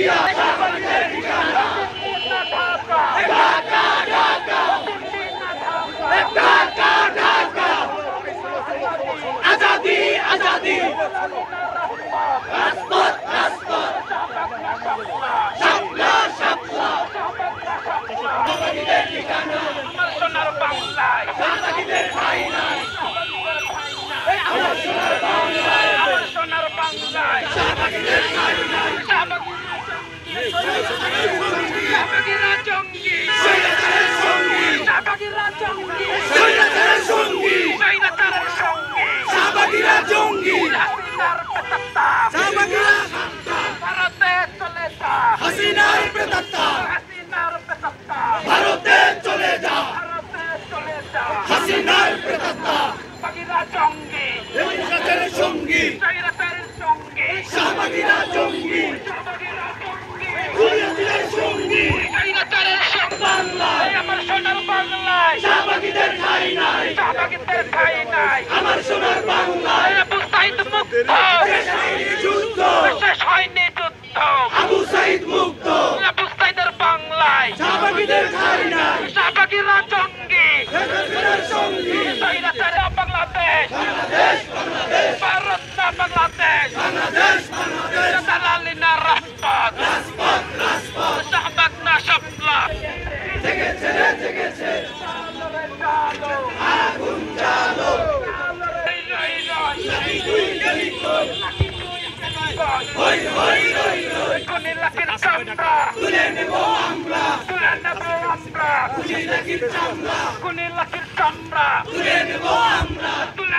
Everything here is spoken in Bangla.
ইন্ডিয়া শাহবাগীদের ঠিকানা ঢাকা ঢাকা ঢাকা ঢাকা আজাদি আজাদি রাজপথ রাজপথ শাপলা শাপলা শাহবাগীদের ঠিকানা সোনার বাংলায় শাহবাগীদের ঠাই নাই আমার সোনার বাংলায় আমার সোনার বাংলায় শাহবাগীদের ঠাই নাই শাহবাগীরা জঙ্গি স্বৈরাচারের সঙ্গী শাহবাগীরা জঙ্গি স্বৈরাচারের সঙ্গী স্বৈরাচারের সঙ্গে শাহবাগীরা জঙ্গি হাসিনার পেতাত্তা শাহবাগীরা ভারতে চলে যা হাসিনার প্রেতাত্মা হাসিনার পেতাত্তা ভারতে চলে যা ভারতে চলে যা হাসিনার প্রেতাত্মা শাহবাগীরা জঙ্গি স্বৈরাচারের সঙ্গী স্বৈরাচারের সঙ্গে শাহবাগীরা জঙ্গি শাহবাগীরা জঙ্গি স্বৈরাচারের সঙ্গী স্বৈরাচারের সঙ্গে বাংলায় আমার সোনার বাংলায় শাহবাগীদের ঠাই নাই শাহবাগীদের ঠাই নাই আমার সোনার বাংলায় আবু সাইদ মুক্ত শেষ হয়নি যুদ্ধ শেষ হয়নি যুদ্ধ আবু সাইদ মুক্ত আবু সাইদের বাংলায় শাহবাগীদের ঠাই নাই শাহবাগীরা জঙ্গি স্বৈরাচারের সঙ্গী স্বৈরাচারের বাংলাদেশ বাংলাদেশ বাংলাদেশ ভারত না বাংলাদেশ বাংলাদেশ বাংলাদেশ দালালি না রাজপথ রাজপথ রাজপথ শাহবাগ না শাপলা জেগেছে রে জেগেছে আগুন জ্বালো লাঠি দুই গেলি কই হই হই রই রই কোনে লাখির চামড়া তুলে নেব আমরা তুলে নেব আমরা খুলি লাঠির চামড়া কোনে লাখির চামড়া তুলে নেব আমরা তুলে